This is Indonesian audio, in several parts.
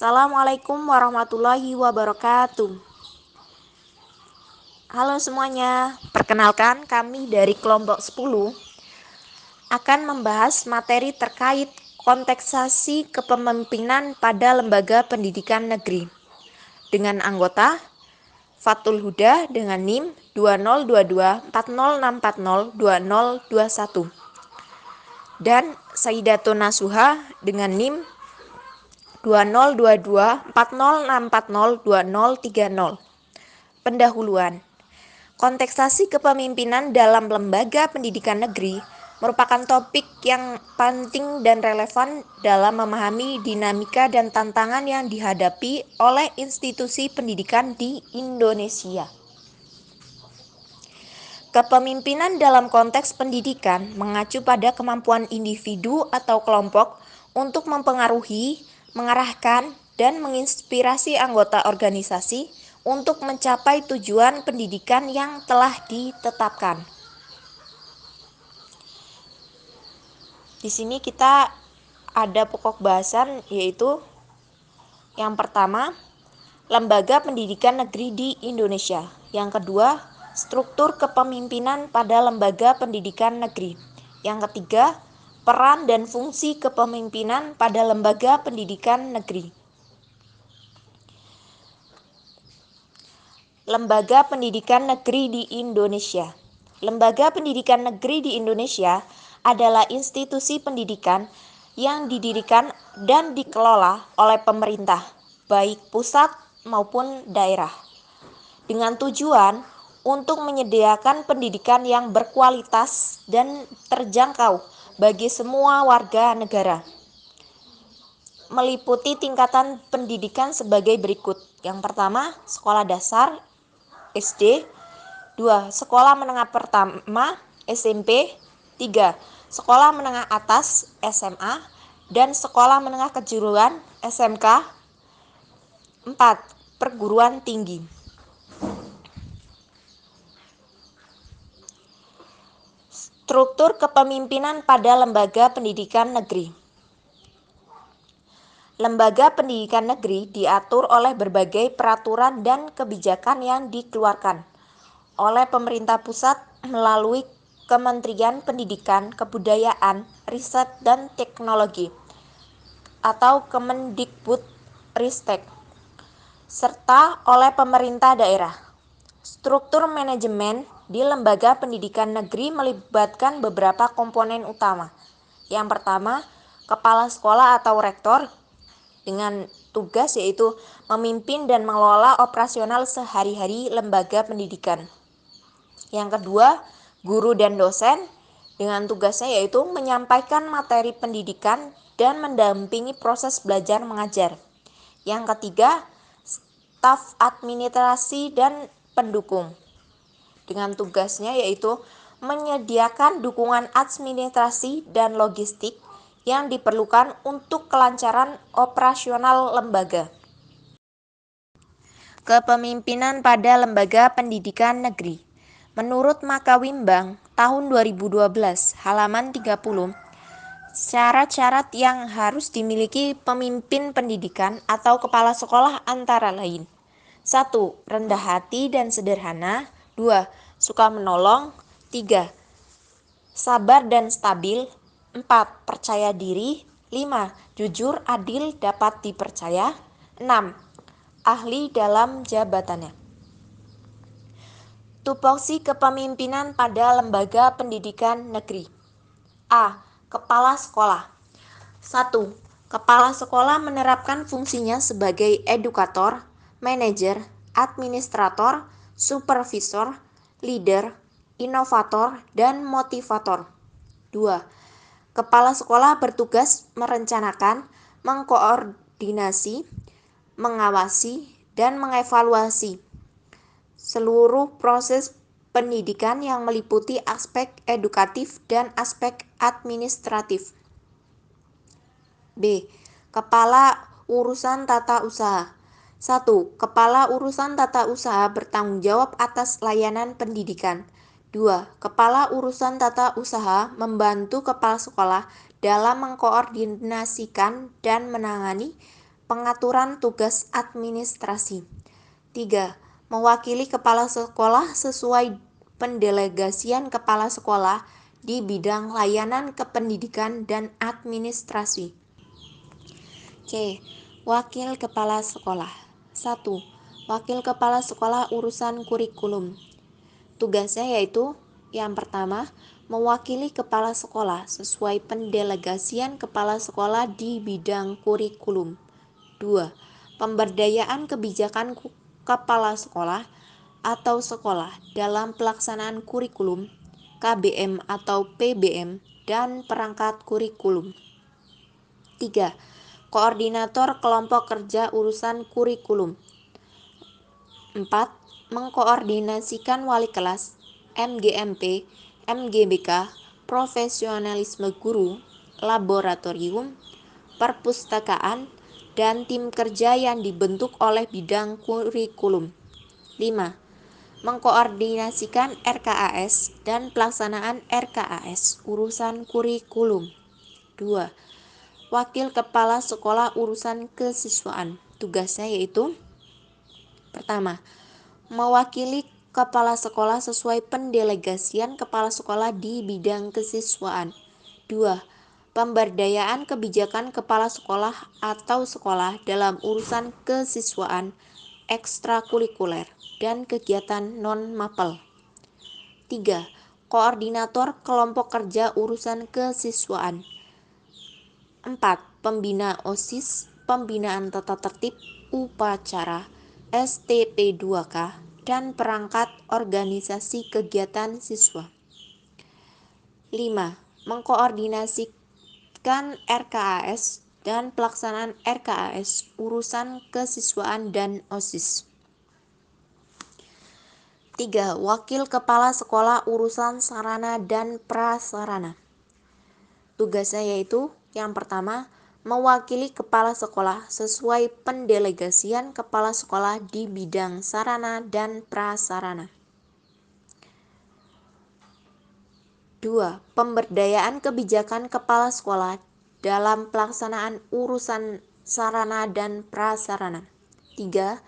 Assalamualaikum warahmatullahi wabarakatuh. Halo semuanya, perkenalkan kami dari kelompok 10 akan membahas materi terkait konteksasi kepemimpinan pada lembaga pendidikan negeri dengan anggota Fatul Huda dengan NIM 202240640221 dan Sayyidatun Nasuha dengan NIM 202240640230. Pendahuluan. Konteksasi kepemimpinan dalam lembaga pendidikan negeri merupakan topik yang penting dan relevan dalam memahami dinamika dan tantangan yang dihadapi oleh institusi pendidikan di Indonesia. Kepemimpinan dalam konteks pendidikan mengacu pada kemampuan individu atau kelompok untuk mempengaruhi, mengarahkan, dan menginspirasi anggota organisasi untuk mencapai tujuan pendidikan yang telah ditetapkan. Di sini kita ada pokok bahasan, yaitu yang pertama, lembaga pendidikan negeri di Indonesia. Yang kedua, struktur kepemimpinan pada lembaga pendidikan negeri. Yang ketiga, peran dan fungsi kepemimpinan pada lembaga pendidikan negeri. Lembaga pendidikan negeri di Indonesia. Lembaga pendidikan negeri di Indonesia adalah institusi pendidikan yang didirikan dan dikelola oleh pemerintah, baik pusat maupun daerah, dengan tujuan untuk menyediakan pendidikan yang berkualitas dan terjangkau bagi semua warga negara. Meliputi tingkatan pendidikan sebagai berikut. Yang pertama, sekolah dasar SD, 2. Sekolah menengah pertama SMP, 3. Sekolah menengah atas SMA, dan sekolah menengah kejuruan SMK, 4. Perguruan tinggi. Struktur kepemimpinan pada lembaga pendidikan negeri. Lembaga pendidikan negeri diatur oleh berbagai peraturan dan kebijakan yang dikeluarkan oleh pemerintah pusat melalui Kementerian Pendidikan, Kebudayaan, Riset, dan Teknologi atau Kemendikbudristek, serta oleh pemerintah daerah. Struktur manajemen di lembaga pendidikan negeri melibatkan beberapa komponen utama. Yang pertama, kepala sekolah atau rektor dengan tugas yaitu memimpin dan mengelola operasional sehari-hari lembaga pendidikan. Yang kedua, guru dan dosen dengan tugasnya yaitu menyampaikan materi pendidikan dan mendampingi proses belajar mengajar. Yang ketiga, staf administrasi dan pendukung dengan tugasnya yaitu menyediakan dukungan administrasi dan logistik yang diperlukan untuk kelancaran operasional lembaga. Kepemimpinan pada lembaga pendidikan negeri. Menurut Makawimbang tahun 2012 halaman 30, syarat-syarat yang harus dimiliki pemimpin pendidikan atau kepala sekolah antara lain: 1. Rendah hati dan sederhana. 2. Suka menolong. 3. Sabar dan stabil. 4. Percaya diri. 5. Jujur, adil, dapat dipercaya. 6. Ahli dalam jabatannya. Tupoksi kepemimpinan pada lembaga pendidikan negeri. A. Kepala sekolah. 1. Kepala sekolah menerapkan fungsinya sebagai edukator, manajer, administrator, supervisor, leader, inovator, dan motivator. 2. Kepala sekolah bertugas merencanakan, mengkoordinasi, mengawasi, dan mengevaluasi seluruh proses pendidikan yang meliputi aspek edukatif dan aspek administratif. B. Kepala urusan tata usaha. 1. Kepala urusan tata usaha bertanggung jawab atas layanan pendidikan. 2. Kepala urusan tata usaha membantu kepala sekolah dalam mengkoordinasikan dan menangani Pengaturan tugas administrasi. 3. Mewakili kepala sekolah sesuai pendelegasian kepala sekolah di bidang layanan kependidikan dan administrasi. C. Wakil kepala sekolah. 1. Wakil kepala sekolah urusan kurikulum. Tugasnya yaitu yang pertama, mewakili kepala sekolah sesuai pendelegasian kepala sekolah di bidang kurikulum. 2. Pemberdayaan kebijakan kepala sekolah atau sekolah dalam pelaksanaan kurikulum, KBM atau PBM, dan perangkat kurikulum. 3. Koordinator kelompok kerja urusan kurikulum. 4. Mengkoordinasikan wali kelas, MGMP, MGBK, profesionalisme guru, laboratorium, perpustakaan, dan tim kerja yang dibentuk oleh bidang kurikulum. 5. Mengkoordinasikan RKAS dan pelaksanaan RKAS urusan kurikulum. 2. Wakil kepala sekolah urusan kesiswaan. Tugasnya yaitu: pertama, mewakili kepala sekolah sesuai pendelegasian kepala sekolah di bidang kesiswaan. 2. Pemberdayaan kebijakan kepala sekolah atau sekolah dalam urusan kesiswaan, ekstrakurikuler, dan kegiatan non-mapel. 3. Koordinator kelompok kerja urusan kesiswaan. 4. Pembina OSIS, pembinaan tata tertib, upacara, STP2K, dan perangkat organisasi kegiatan siswa. 5. Mengkoordinasikan RKAS dan pelaksanaan RKAS urusan kesiswaan dan OSIS. 3. Wakil kepala sekolah urusan sarana dan prasarana. Tugasnya yaitu: yang pertama, mewakili kepala sekolah sesuai pendelegasian kepala sekolah di bidang sarana dan prasarana. 2. Pemberdayaan kebijakan kepala sekolah dalam pelaksanaan urusan sarana dan prasarana. 3.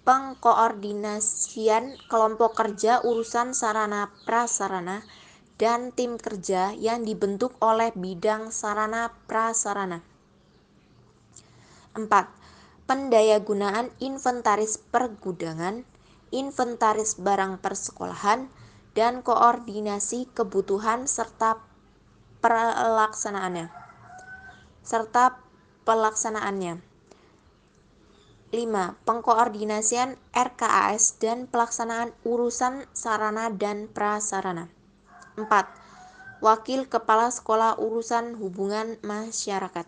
Pengkoordinasian kelompok kerja urusan sarana prasarana dan tim kerja yang dibentuk oleh bidang sarana prasarana. 4. Pendayagunaan inventaris pergudangan, inventaris barang persekolahan, dan koordinasi kebutuhan serta pelaksanaannya. 5. Pengkoordinasian RKAS dan pelaksanaan urusan sarana dan prasarana. 4. Wakil kepala sekolah urusan hubungan masyarakat.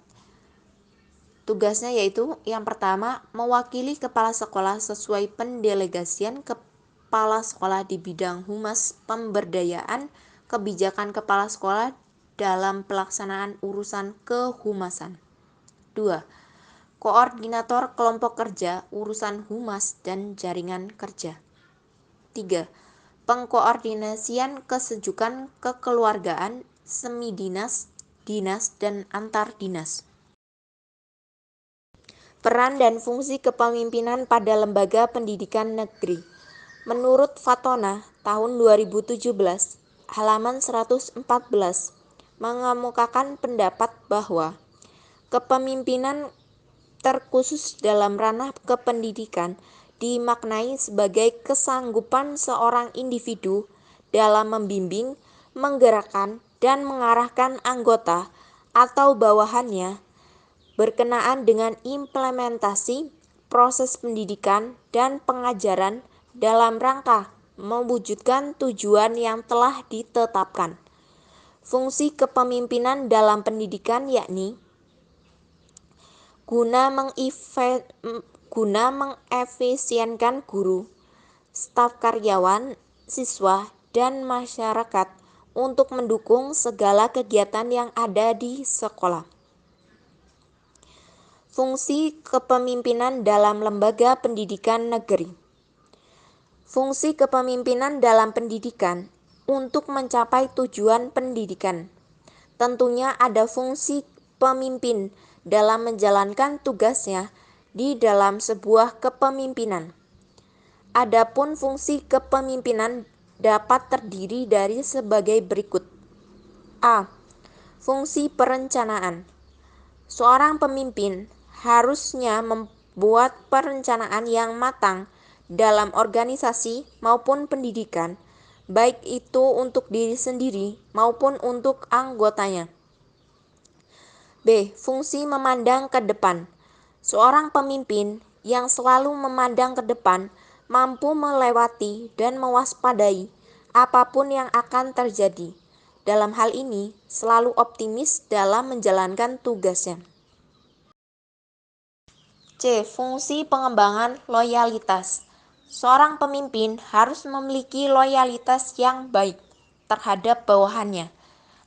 Tugasnya yaitu: yang pertama, mewakili kepala sekolah sesuai pendelegasian kepala sekolah di bidang humas, pemberdayaan kebijakan kepala sekolah dalam pelaksanaan urusan kehumasan. 2. Koordinator kelompok kerja urusan humas dan jaringan kerja. 3. Pengkoordinasian kesejukan kekeluargaan, semi-dinas, dinas, dan antar dinas. Peran dan fungsi kepemimpinan pada lembaga pendidikan negeri. Menurut Fatona tahun 2017, halaman 114, mengemukakan pendapat bahwa kepemimpinan terkhusus dalam ranah kependidikan dimaknai sebagai kesanggupan seorang individu dalam membimbing, menggerakkan, dan mengarahkan anggota atau bawahannya berkenaan dengan implementasi proses pendidikan dan pengajaran dalam rangka mewujudkan tujuan yang telah ditetapkan. Fungsi kepemimpinan dalam pendidikan yakni guna mengefisienkan guru, staf karyawan, siswa, dan masyarakat untuk mendukung segala kegiatan yang ada di sekolah. Fungsi kepemimpinan dalam lembaga pendidikan negeri. Fungsi kepemimpinan dalam pendidikan untuk mencapai tujuan pendidikan. Tentunya ada fungsi pemimpin dalam menjalankan tugasnya di dalam sebuah kepemimpinan. Adapun fungsi kepemimpinan dapat terdiri dari sebagai berikut. A. Fungsi perencanaan. Seorang pemimpin harusnya membuat perencanaan yang matang dalam organisasi maupun pendidikan, baik itu untuk diri sendiri maupun untuk anggotanya. B. Fungsi memandang ke depan. Seorang pemimpin yang selalu memandang ke depan mampu melewati dan mewaspadai apapun yang akan terjadi. Dalam hal ini, selalu optimis dalam menjalankan tugasnya. C. Fungsi pengembangan loyalitas. Seorang pemimpin harus memiliki loyalitas yang baik terhadap bawahannya,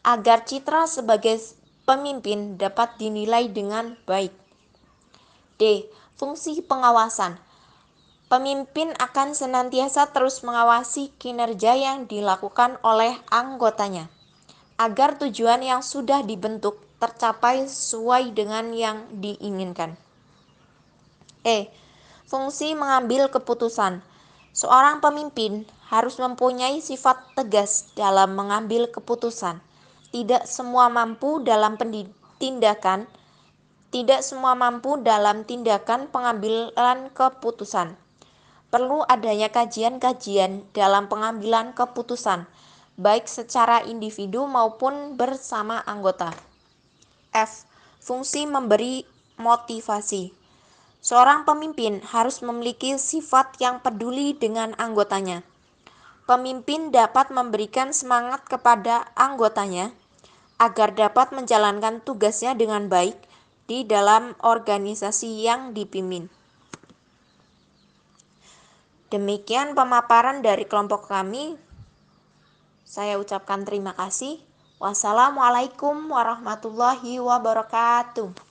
agar citra sebagai pemimpin dapat dinilai dengan baik. D. Fungsi pengawasan. Pemimpin akan senantiasa terus mengawasi kinerja yang dilakukan oleh anggotanya, agar tujuan yang sudah dibentuk tercapai sesuai dengan yang diinginkan. E. Fungsi mengambil keputusan. Seorang pemimpin harus mempunyai sifat tegas dalam mengambil keputusan. Tidak semua mampu dalam tindakan pengambilan keputusan. Perlu adanya kajian-kajian dalam pengambilan keputusan, baik secara individu maupun bersama anggota. F. Fungsi memberi motivasi. Seorang pemimpin harus memiliki sifat yang peduli dengan anggotanya. Pemimpin dapat memberikan semangat kepada anggotanya agar dapat menjalankan tugasnya dengan baik di dalam organisasi yang dipimpin. Demikian pemaparan dari kelompok kami. Saya ucapkan terima kasih. Wassalamualaikum warahmatullahi wabarakatuh.